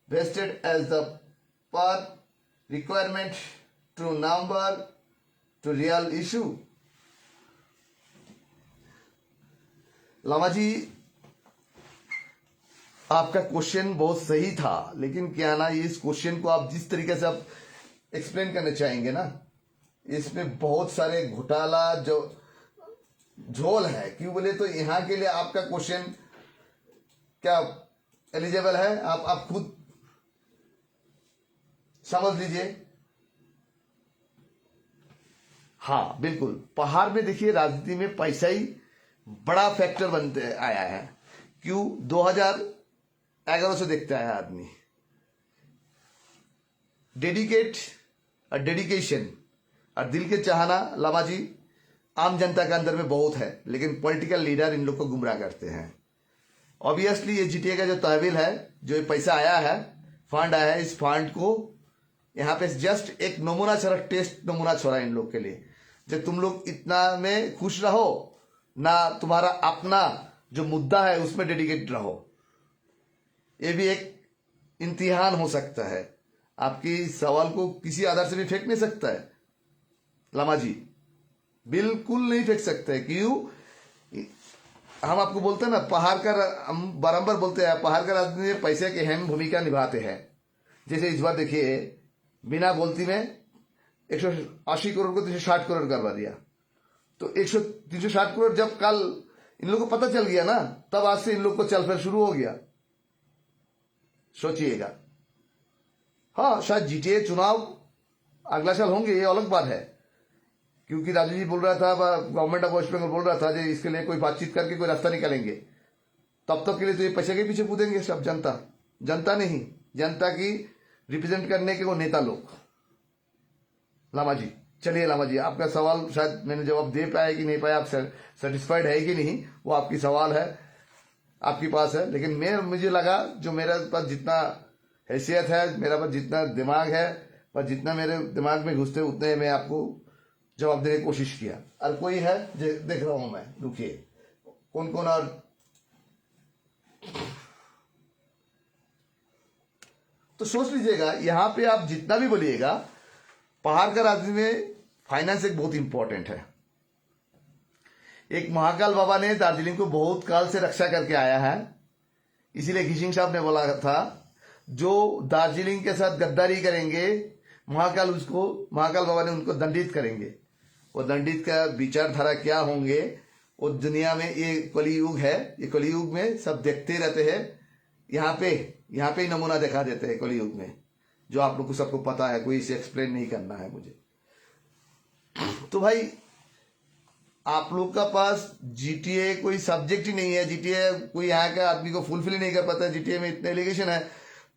Speaker 1: vested as the per requirement to number to real issue। Lama ji, आपका question बहुत सही था, लेकिन क्या ना, इस question को आप जिस तरीके से आप एक्सप्लेन करना चाहेंगे ना, इसमें बहुत सारे घोटाला जो झोल है। क्यों बोले तो यहाँ के लिए आपका क्वेश्चन क्या एलिजिबल है, आप खुद समझ लीजिए। हाँ बिल्कुल, पहाड़ में देखिए राजनीति में पैसा ही बड़ा फैक्टर बनते आया है। क्यों? 2011 से देखते आया आदमी। डेडिकेशन और दिल के चाहना लामाजी आम जनता के अंदर में बहुत है, लेकिन पॉलिटिकल लीडर इन लोग को गुमराह करते हैं। ऑब्वियसली ये जीटीए का जो तहवील है, जो ये पैसा आया है, फंड आया है, इस फंड को यहाँ पे जस्ट एक नमूना छोड़ा, टेस्ट नमूना छोड़ा इन लोग के लिए। जब तुम लोग इतना में खुश रहो ना, तुम्हारा अपना जो मुद्दा है उसमें डेडिकेट रहो। ये भी एक इम्तिहान हो सकता है। आपकी सवाल को किसी आधार से भी फेंक नहीं सकता है लामा जी, बिल्कुल नहीं फेंक सकते है। क्यों? हम आपको बोलते हैं ना, पहाड़ का, हम बारंबार बोलते हैं पहाड़ का राजनीति में पैसे की अहम भूमिका निभाते हैं। जैसे इस बार देखिए, बिना बोलती में 180 करोड़ को 360 करोड़ करवा दिया। तो 360 करोड़ जब कल इन लोगों को पता चल गया ना, तब आज से इन लोग को चल फिर शुरू हो गया। सोचिएगा। हाँ, शायद जीटीए चुनाव अगला साल होंगे, ये अलग बात है। क्योंकि राजू जी बोल रहा था, गवर्नमेंट ऑफ वेस्ट बंगाल बोल रहा था, इसके लिए कोई बातचीत करके कोई रास्ता निकालेंगे। तब तक के लिए तो ये पैसे के पीछे कूदेंगे सब। जनता नहीं, जनता की रिप्रेजेंट करने के वो नेता लोग। लामा जी, चलिए लामा जी, आपका सवाल शायद मैंने जवाब दे पाया कि नहीं पाया, आप सेटिस्फाइड है कि नहीं, वो आपकी सवाल है, आपके पास है। लेकिन मुझे लगा जो मेरे पास जितना हैसियत है, मेरा पास जितना दिमाग है, पर जितना मेरे दिमाग में घुसते उतने मैं आपको जवाब देने की कोशिश किया। और कोई है देख रहा हूं मैं, रुकिए कौन कौन। और तो सोच लीजिएगा, यहां पे आप जितना भी बोलिएगा, पहाड़ का राजनीति में फाइनेंस एक बहुत इंपॉर्टेंट है। एक महाकाल बाबा ने दार्जिलिंग को बहुत काल से रक्षा करके आया है। इसीलिए घिसिंग साहब ने बोला था, जो दार्जिलिंग के साथ गद्दारी करेंगे, महाकाल बाबा ने उनको दंडित करेंगे। वो दंडित का विचारधारा क्या होंगे, वो दुनिया में, ये कलियुग है, ये कलियुग में सब देखते रहते हैं। यहाँ पे ही नमूना दिखा देते हैं कलियुग में, जो आप लोग को सबको पता है, कोई इसे एक्सप्लेन नहीं करना है मुझे। तो भाई, आप लोग का पास जीटीए कोई सब्जेक्ट ही नहीं है, जीटीए कोई यहाँ के आदमी को फुलफिल ही नहीं कर पाता है। जीटीए में इतने एलिगेशन है,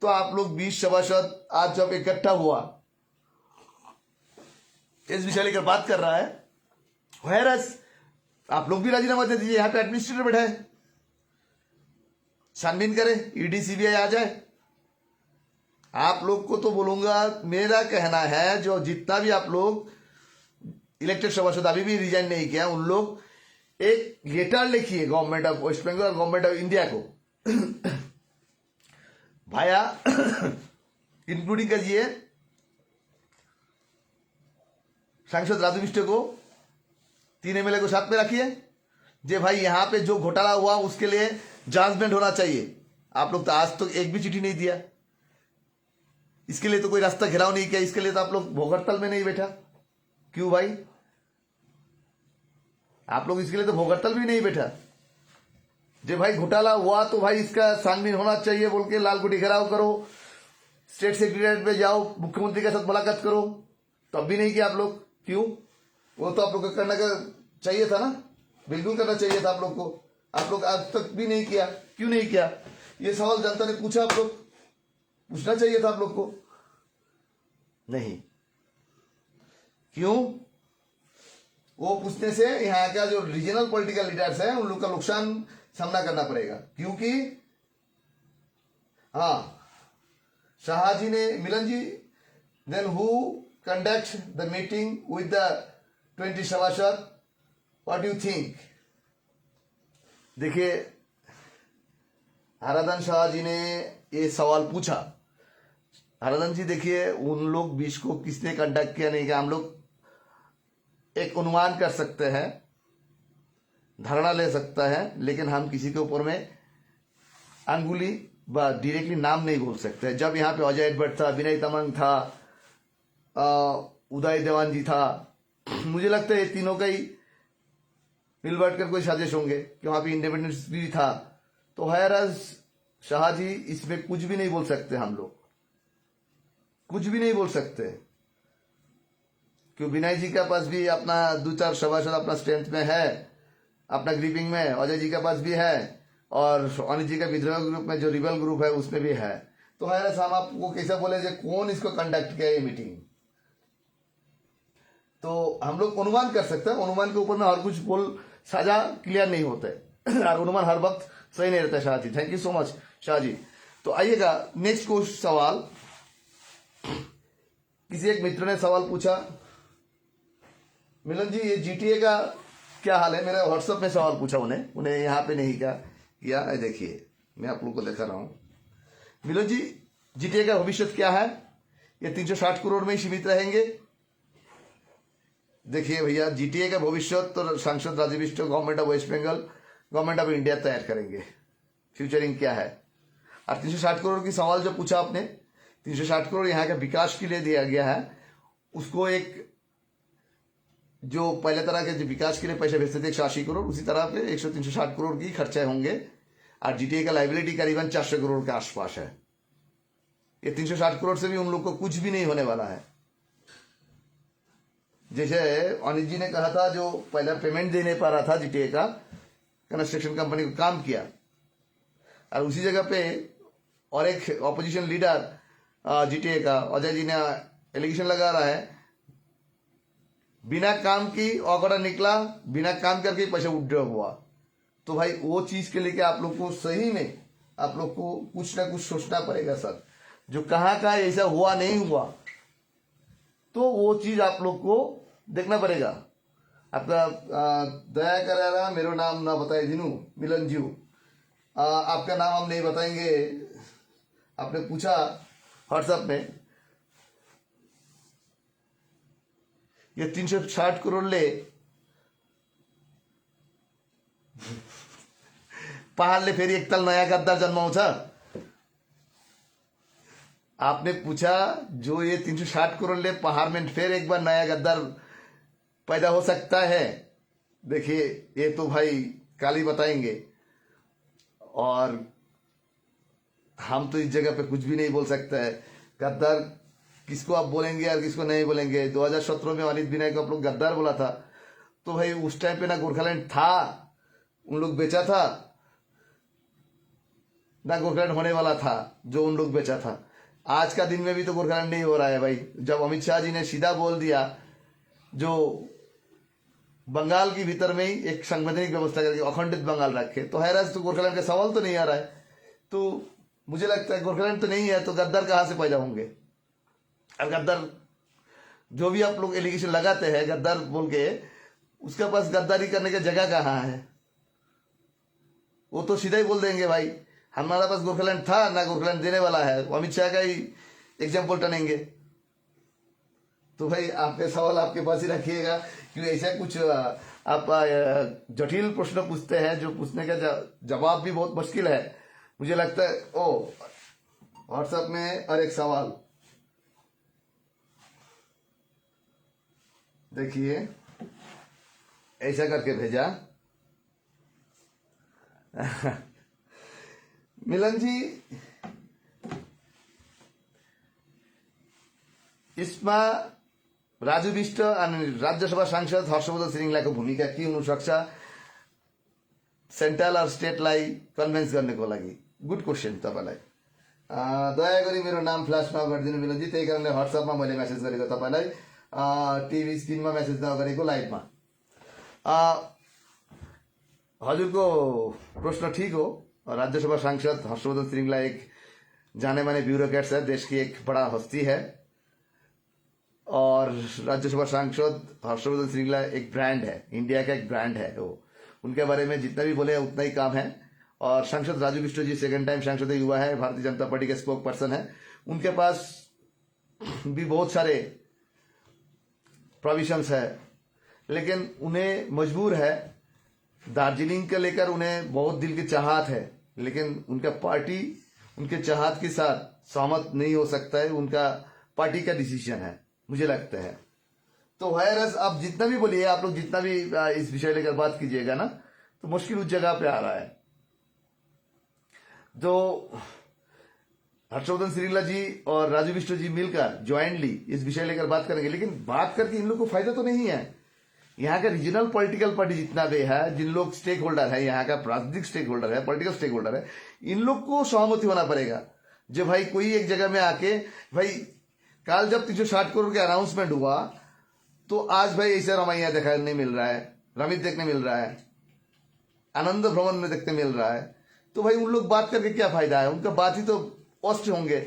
Speaker 1: तो आप लोग 20 सभासद आज जब इकट्ठा हुआ, इस विषय लेकर बात कर रहा है, वायरस आप लोग भी राजीनामा दे दीजिए। यहाँ पे एडमिनिस्ट्रेटर बैठा है, छानबीन करे, ईडी सीबीआई आ जाए। आप लोग को तो बोलूंगा, मेरा कहना है, जो जितना भी आप लोग इलेक्टेड सभासद अभी भी रिजाइन नहीं किया, उन लोग एक लेटर लिखिए government of West Bengal, government of India को भाया इंक्लूडिंग करिए सांसद राजू बिष्ट को, 3 एमएलए को साथ में रखिए, जे भाई यहाँ पे जो घोटाला हुआ उसके लिए जांचमेंट होना चाहिए। आप लोग तो आज तक एक भी चिट्ठी नहीं दिया, इसके लिए तो कोई रास्ता घेराव नहीं किया, इसके लिए तो आप लोग भोग हड़ताल में नहीं बैठा। क्यों भाई? आप लोग इसके लिए तो भोग हड़ताल भी नहीं बैठा। जे भाई घोटाला हुआ तो भाई इसका छानबीन होना चाहिए बोल के लाल कोठी घेराव करो, स्टेट सेक्रेटरीट पे जाओ, मुख्यमंत्री के साथ मुलाकात करो, तब भी नहीं किया आप लोग। क्यों? वो तो आप लोग को करना चाहिए था ना, बिल्कुल करना चाहिए था आप लोग को। आप लोग आज तक भी नहीं किया, क्यों नहीं किया? ये सवाल जनता ने पूछा, आप लोग पूछना चाहिए था आप लोग को, नहीं। क्यों? वो पूछने से यहाँ का जो रीजनल पॉलिटिकल लीडर्स हैं, उन लोग का नुकसान सामना करना पड़ेगा। क्योंकि हाँ, शाहजी ने, Milan ji, then who conduct the meeting with the 20 सभासद, व्हाट यू थिंक? देखिए, हराधन शाह जी ने ये सवाल पूछा। हराधन जी, देखिए, उन लोग 20 को किसने कंडक्ट किया नहीं किया, हम लोग एक अनुमान कर सकते हैं, धारणा ले सकता है, लेकिन हम किसी के ऊपर में अंगुली व डायरेक्टली नाम नहीं बोल सकते। जब यहाँ पे अजय भट्ट था, विनय तमंग था, उदय देवान जी था, मुझे लगता है ये तीनों का ही मिल बैठ कर कोई साजिश होंगे कि वहां पे इंडिपेंडेंस भी था। तो हैरज शाह जी, इसमें कुछ भी नहीं बोल सकते, हम लोग कुछ भी नहीं बोल सकते। क्यों विनय जी के पास भी अपना 2-4 सभासद अपना स्ट्रेंथ में है, अपना ग्रिपिंग में अजय जी के पास भी है, और अनिल जी का विद्रोह ग्रुप में जो रिबल ग्रुप है उसमें भी है। तो है हम आपको कैसे बोले जो कौन इसको कंडक्ट किया ये मीटिंग, तो हम लोग अनुमान कर सकते हैं। अनुमान के ऊपर में हर कुछ बोल साझा क्लियर नहीं होते और अनुमान हर वक्त सही नहीं रहता। Shah ji thank you so much Shah ji. तो आइएगा नेक्स्ट क्वेश्चन सवाल। किसी एक मित्र ने सवाल पूछा, मिलन जी ये जीटीए का क्या हाल है? मेरा व्हाट्सएप में सवाल पूछा उन्हें यहाँ पे नहीं किया। देखिए मैं आप लोग को दिखा रहा हूँ। मिलन जी जीटीए का भविष्य क्या है? ये 360 करोड़ में ही सीमित रहेंगे? देखिए भैया जीटीए का भविष्य तो सांसद Rajiv Bisht government of West Bengal government of India तैयार करेंगे। फ्यूचरिंग क्या है? और 360 करोड़ की सवाल जो पूछा आपने, 360 करोड़ यहाँ के विकास के लिए दिया गया है। उसको एक जो पहले तरह के जो विकास के लिए पैसे भेजते थे 180 करोड़, उसी तरह पे 360 करोड़ की खर्चे होंगे। और जीटीए का लाइबिलिटी करीबन 400 करोड़ के आसपास है। ये 360 करोड़ से भी उन लोग को कुछ भी नहीं होने वाला है। जैसे अनिल जी ने कहा था, जो पहला पेमेंट दे नहीं पा रहा था जीटीए का, कंस्ट्रक्शन कंपनी को काम किया, और उसी जगह पे और एक ऑपोजिशन लीडर जीटीए का अजय जी ने एलिगेशन लगा रहा है बिना काम की ऑर्डर निकला, बिना काम करके पैसे विड्रॉ हुआ। तो भाई वो चीज के लिए आप लोग को सही में आप लोग को कुछ ना कुछ सोचना पड़ेगा सर। जो कहाँ का ऐसा हुआ नहीं हुआ, तो वो चीज आप लोग को देखना पड़ेगा। आपका दया करेगा मेरा नाम ना बताए दिनू मिलन जी, आपका नाम हम नहीं बताएंगे। आपने पूछा व्हाट्सएप में, ये 360 करोड़ ले पहाड़ले फेरि एकताल नयाँ गद्दार जन्माउँछ। आपने पूछा जो ये 360 करोड़ ले पहाड़ में फिर एक बार नया गद्दार पैदा हो सकता है। देखिए ये तो भाई काली बताएंगे, और हम तो इस जगह पे कुछ भी नहीं बोल सकते हैं। गद्दार किसको आप बोलेंगे और किसको नहीं बोलेंगे? 2017 में अनिल विनय को आप लोग गद्दार बोला था, तो भाई उस टाइम पे ना गोरखालैंड था, उन लोग बेचा था, ना गोरखालैंड होने वाला था जो उन लोग बेचा था। आज का दिन में भी तो गोरखालैंड नहीं हो रहा है भाई। जब अमित शाह जी ने सीधा बोल दिया, जो बंगाल के भीतर में ही एक संवैधानिक व्यवस्था करके अखंडित बंगाल रखे, तो हैरान तो गोरखालैंड का सवाल तो नहीं आ रहा है। तो मुझे लगता है गोरखालैंड तो नहीं है, तो गद्दार कहाँ से पैदा होंगे? और गद्दार जो भी आप लोग एलिगेशन लगाते हैं गद्दार बोल के, उसके पास गद्दारी करने की जगह कहाँ है? वो तो सीधा ही बोल देंगे भाई हमारा पास गोरखालैंड था ना गोरखालैंड देने वाला है। अमित शाह का ही एग्जाम्पल टनेंगे। तो भाई आपके सवाल आपके पास ही रखिएगा, क्योंकि ऐसा कुछ आप जटिल प्रश्न पूछते हैं जो पूछने का जवाब भी बहुत मुश्किल है। मुझे लगता है ओ व्हाट्सएप में और एक सवाल देखिए, ऐसा करके भेजा मिलन जी, इसमें राजु बिष्ट अनि राज्यसभा सांसद हर्षवर्धन श्रृङ्गलाको भूमिका के हुनसक्छ सेन्ट्रल और स्टेटलाई कन्भिन्स गर्नको लागि? गुड क्वेसन तपाईलाई। दया गरी मेरो नाम फ्ल्यास नगरिदिनु मिलनजी, त्यही कारणले व्हाट्सएपमा मैले मेसेज गरेको तपाईलाई, टिभी स्क्रिनमा मेसेज नगरेको लाइभमा। हजुरको प्रश्न ठीक हो। राज्यसभा सांसद हर्षवर्धन श्रृंगला एक जाने माने ब्यूरोक्रेट्स है, देश की एक बड़ा हस्ती है, और राज्यसभा सांसद हर्षवर्धन श्रृंगला एक ब्रांड है, इंडिया का एक ब्रांड है। वो उनके बारे में जितना भी बोले उतना ही काम है। और सांसद राजू बिष्ट जी सेकंड टाइम सांसद युवा है, भारतीय जनता पार्टी के स्पोक पर्सन है। उनके पास भी बहुत सारे प्रोविजंस है, लेकिन उन्हें मजबूर है। दार्जिलिंग के लेकर उन्हें बहुत दिल की चाहत है, लेकिन उनका पार्टी उनके चाहत के साथ सहमत नहीं हो सकता है। उनका पार्टी का डिसीजन है, मुझे लगता है। तो वायरस आप जितना भी बोलिए, आप लोग जितना भी इस विषय लेकर बात कीजिएगा ना, तो मुश्किल उस जगह पे आ रहा है। जो हर्षवर्धन श्रीला जी और राजू बिष्ट जी मिलकर ज्वाइंटली इस विषय लेकर बात करेंगे, लेकिन बात करके इन लोग को फायदा तो नहीं है। यहाँ का रीजनल पॉलिटिकल पार्टी जितना भी है, जिन लोग स्टेक होल्डर है, यहाँ का राजनीतिक स्टेक होल्डर है, पॉलिटिकल स्टेक होल्डर है, इन लोग को सहमति होना पड़ेगा। जो भाई कोई एक जगह में आके भाई कल जब 360 करोड़ का अनाउंसमेंट हुआ तो आज भाई ऐसा रमैया देखने नहीं मिल रहा है, रमित देखने मिल रहा है, आनंद भ्रमण में देखने मिल रहा है। तो भाई उन लोग बात करके क्या फायदा है, उनका बात ही तो पोस्ट होंगे।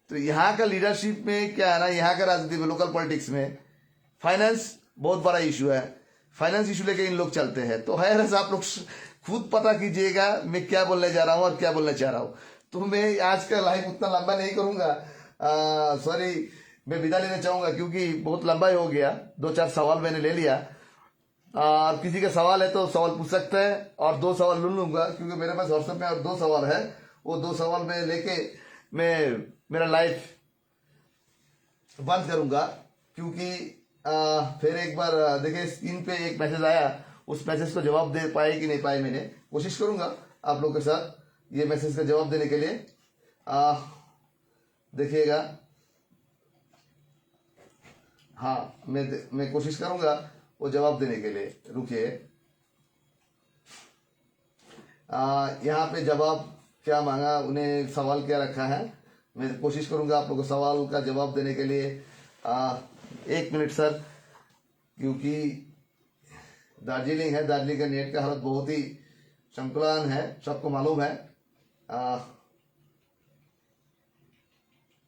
Speaker 1: तो यहाँ का लीडरशिप में क्या है ना, यहाँ का राजनीति में, लोकल पॉलिटिक्स में फाइनेंस बहुत बड़ा इशू है। फाइनेंस इशू लेके इन लोग चलते हैं। तो है आप लोग खुद पता कीजिएगा मैं क्या बोलने जा रहा हूँ और क्या बोलना चाह रहा हूँ। तो मैं आज का लाइव उतना लंबा नहीं करूंगा, सॉरी, मैं विदा लेना चाहूंगा क्योंकि बहुत लंबा ही हो गया। 2-4 सवाल मैंने ले लिया। और किसी का सवाल है तो सवाल पूछ सकते हैं, और 2 सवाल ले लूंगा क्योंकि मेरे पास व्हाट्सएप में और 2 सवाल है। वो 2 सवाल में लेके मैं मेरा लाइव बंद करूंगा क्योंकि फिर एक बार देखिए स्क्रीन पे एक मैसेज आया, उस मैसेज को जवाब दे पाए कि नहीं पाए, मैंने कोशिश करूंगा आप लोग के साथ ये मैसेज का जवाब देने के लिए। देखिएगा, हाँ मैं कोशिश करूंगा वो जवाब देने के लिए। रुकिए, यहाँ पे जवाब क्या मांगा, उन्हें सवाल क्या रखा है, मैं कोशिश करूंगा आप लोगों को सवाल का जवाब देने के लिए। 1 मिनट सर, क्योंकि दार्जिलिंग है, दार्जिलिंग का नेट का हालत बहुत ही संकुलन है, सबको मालूम है।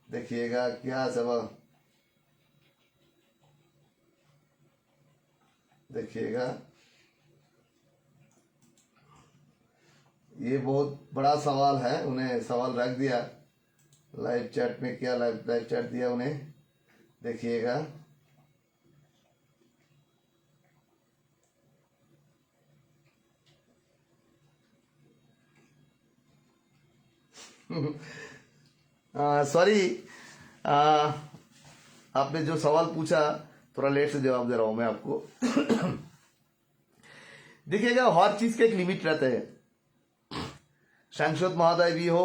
Speaker 1: देखिएगा क्या सवाल, देखिएगा ये बहुत बड़ा सवाल है, उन्हें सवाल रख दिया लाइव चैट में। क्या लाइव चैट दिया उन्हें, देखिएगा। सॉरी, आपने जो सवाल पूछा थोड़ा लेट से जवाब दे रहा हूं मैं आपको। देखिएगा, हर चीज का एक लिमिट रहता है। सांसद महोदय भी हो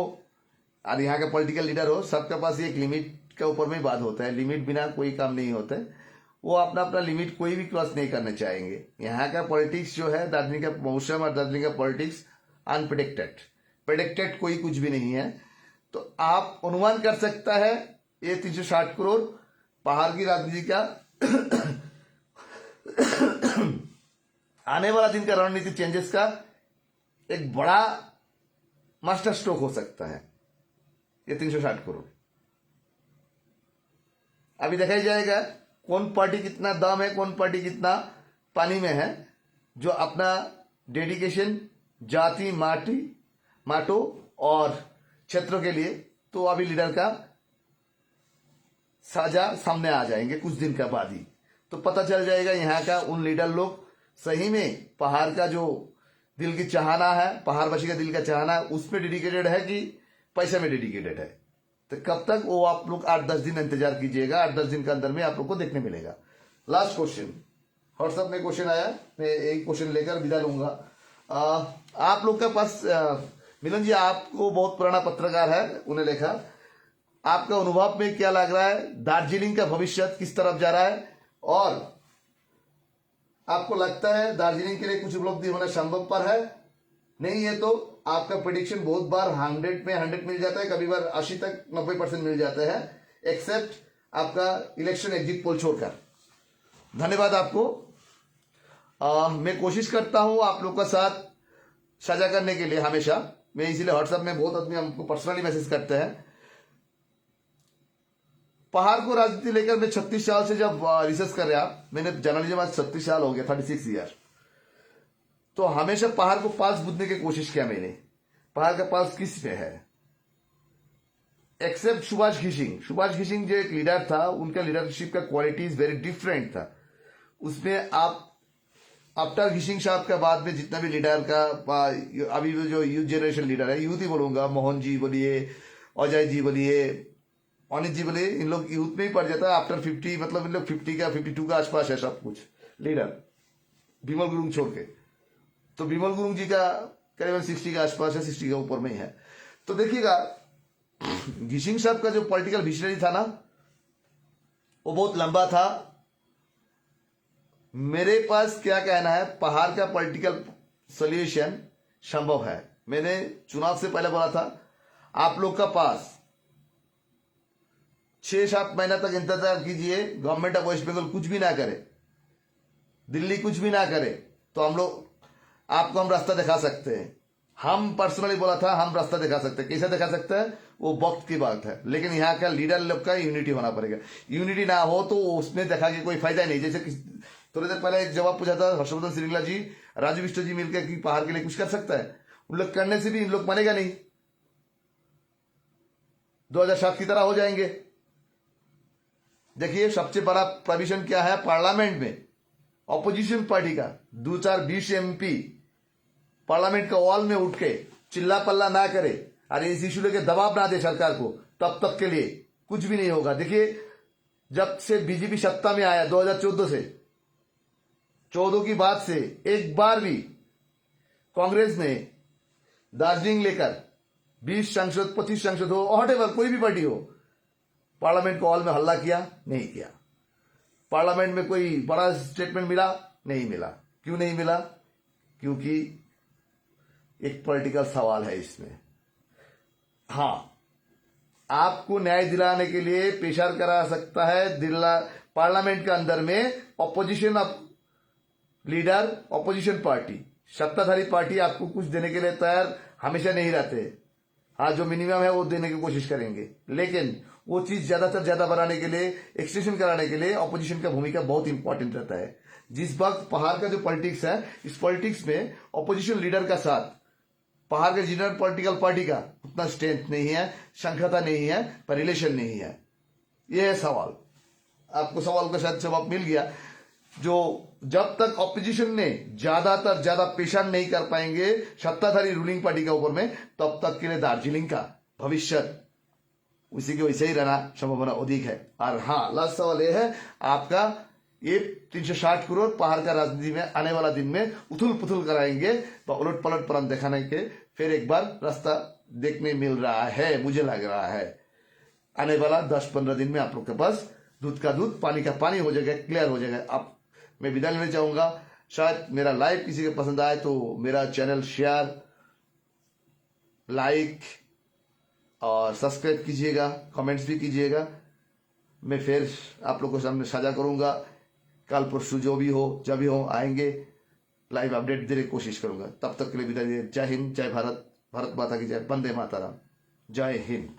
Speaker 1: और यहाँ का पॉलिटिकल लीडर हो, सबके पास एक लिमिट के ऊपर में बात होता है। लिमिट बिना कोई काम नहीं होता है। वो अपना अपना लिमिट कोई भी क्रॉस नहीं करना चाहेंगे। यहाँ का पॉलिटिक्स जो है, दार्जिलिंग का मौसम और दार्जिलिंग का पॉलिटिक्स अनप्रिडिक्टेड, प्रेडिक्टेड कोई कुछ भी नहीं है। तो आप अनुमान कर सकता है ये 360 करोड़ पहाड़ की राजनीति का आने वाला दिन का रणनीति चेंजेस का एक बड़ा मास्टर स्ट्रोक हो सकता है ये 360 करोड़। अभी देखा ही जाएगा कौन पार्टी कितना दम है, कौन पार्टी कितना पानी में है। जो अपना डेडिकेशन जाति माटो और क्षेत्रों के लिए, तो अभी लीडर का साझा सामने आ जाएंगे कुछ दिन का बाद ही। तो पता चल जाएगा यहाँ का उन लीडर लोग सही में पहाड़ का जो दिल की चाहना है, पहाड़वासी का दिल का चाहना है, उसमें डेडिकेटेड है कि पैसे में डेडिकेटेड है। तो कब तक वो आप लोग 8-10 दिन इंतजार कीजिएगा। 8-10 दिन के अंदर में आप लोग को देखने मिलेगा। लास्ट क्वेश्चन, व्हाट्सएप में क्वेश्चन आया, मैं एक क्वेश्चन लेकर विदा लूंगा। आप लोग के पास मिलन जी, आपको बहुत पुराना पत्रकार है, उन्हें लिखा, आपका अनुभव में क्या लग रहा है, दार्जिलिंग का भविष्य किस तरफ जा रहा है, और आपको लगता है दार्जिलिंग के लिए कुछ उपलब्धि होना संभव पर है? नहीं है तो आपका प्रेडिक्शन बहुत बार 100 में 100 मिल जाता है, कभी बार 80 तक 90% मिल जाता है, एक्सेप्ट आपका इलेक्शन एग्जिट पोल छोड़कर। धन्यवाद आपको। मैं कोशिश करता हूं आप लोग का साथ साझा करने के लिए हमेशा। मैं इसीलिए व्हाट्सएप में बहुत आदमी हमको पर्सनली मैसेज करते हैं। पहाड़ को राजनीति लेकर मैं 36 साल से जब रिसर्च कर रहा, मैंने जर्नलिज्म आज 36 साल हो गया, 36 ईयर। तो हमेशा पहाड़ को पास बुझने की कोशिश किया मैंने। पहाड़ का पास किस पे है, एक्सेप्ट सुभाष घिसिंग जो एक लीडर था, उनका लीडरशिप का क्वालिटीज वेरी डिफरेंट था। उसमें आप आफ्टर घिसिंग साहब के बाद में जितना भी लीडर का अभी जो यूथ जनरेशन लीडर है, यूथ ही बोलूंगा, मोहन जी बोलिए, अजय जी बोलिए, अनित जी बोलिए, इन लोग यूथ में ही पड़ जाता है। आफ्टर 50 मतलब इन लोग 50 का 52 का आसपास है सब कुछ लीडर, विमल गुरुंग छोड़ के। तो विमल गुरुंग जी का करीबन 60 के आसपास है, 60 के ऊपर में ही है। तो देखिएगा घिशिंग साहब का जो पॉलिटिकल विजनरी था ना, वो बहुत लंबा था। मेरे पास क्या कहना है, पहाड़ का पॉलिटिकल सॉल्यूशन संभव है। मैंने चुनाव से पहले बोला था, आप लोग का पास 6-7 महीना तक इंतजार कीजिए, गवर्नमेंट ऑफ वेस्ट बंगाल कुछ भी ना करे, दिल्ली कुछ भी ना करे, तो हम लोग आपको हम रास्ता दिखा सकते हैं। हम पर्सनली बोला था, हम रास्ता दिखा सकते हैं। कैसे दिखा सकते हैं, वो वक्त की बात है, लेकिन यहाँ का लीडर लोग का यूनिटी होना पड़ेगा। यूनिटी ना हो तो उसमें देखा कि कोई फायदा नहीं। जैसे थोड़ी देर पहले एक जवाब पूछा था हर्षवर्धन श्रृंगला जी, राजू बिष्ट जी मिलकर कि पहाड़ के लिए कुछ कर सकता है, उन लोग करने से भी इन लोग मानेगा नहीं, 2007 की तरह हो जाएंगे। देखिए सबसे बड़ा प्रोविजन क्या है पार्लियामेंट में, ऑपोजिशन पार्टी का 2-4-20 MP पार्लियामेंट का वॉल में उठ के चिल्ला पल्ला ना करे और इस इशू लेके दबाव ना दे सरकार को, तब तक के लिए कुछ भी नहीं होगा। देखिए जब से बीजेपी सत्ता में आया 2014 से, 14 की बात से एक बार भी कांग्रेस ने दार्जिलिंग लेकर 20 सांसद 25 सांसद हो, व्हाटएवर कोई भी पार्टी हो, पार्लियामेंट के हॉल में हल्ला किया नहीं किया। पार्लियामेंट में कोई बड़ा स्टेटमेंट मिला नहीं मिला। क्यों नहीं मिला, क्योंकि एक पॉलिटिकल सवाल है इसमें। हाँ, आपको न्याय दिलाने के लिए पेशर करा सकता है पार्लियामेंट के अंदर में ऑपोजिशन लीडर, ऑपोजिशन पार्टी, सत्ताधारी पार्टी आपको कुछ देने के लिए तैयार हमेशा नहीं रहते। हाँ, जो मिनिमम है वो देने की कोशिश करेंगे, लेकिन वो चीज ज्यादातर ज्यादा बनाने के लिए, एक्सटेंशन कराने के लिए ऑपोजिशन का भूमिका बहुत इंपॉर्टेंट रहता है। जिस वक्त पहाड़ का जो पॉलिटिक्स है, इस पॉलिटिक्स में ऑपोजिशन लीडर का साथ पहाड़ के जनरल पॉलिटिकल पार्टी का उतना स्ट्रेंथ नहीं है, संख्याता नहीं है, पर रिलेशन नहीं है। यह है सवाल। आपको सवाल का शायद जवाब मिल गया। जो जब तक ऑपोजिशन ने ज्यादातर ज्यादा पेशान नहीं कर पाएंगे सत्ताधारी रूलिंग पार्टी के ऊपर में, तब तक के लिए दार्जिलिंग का भविष्य उसी के वैसे ही रहना संभावना अधिक है। और हाँ, लास्ट सवाल यह है आपका, ये 360 करोड़ पहाड़ का राजनीति में आने वाला दिन में उथल पुथल कराएंगे, तो उलट पलट परम दिखाने के फिर एक बार रास्ता देखने मिल रहा है, मुझे लग रहा है। आने वाला 10-15 दिन में आप लोग के पास दूध का दूध, पानी का पानी हो जाएगा, क्लियर हो जाएगा। अब मैं विदा लेना चाहूंगा। शायद मेरा लाइव किसी को पसंद आए तो मेरा चैनल शेयर, लाइक और सब्सक्राइब कीजिएगा, कमेंट्स भी कीजिएगा। मैं फिर आप लोगों के सामने साझा करूंगा। कल परसों जो भी हो, जब भी हो, आएंगे, लाइव अपडेट देने की कोशिश करूंगा। तब तक के लिए विदा दीजिए। जय हिंद, जय भारत, भारत माता की जय, वंदे मातरम, जय हिंद।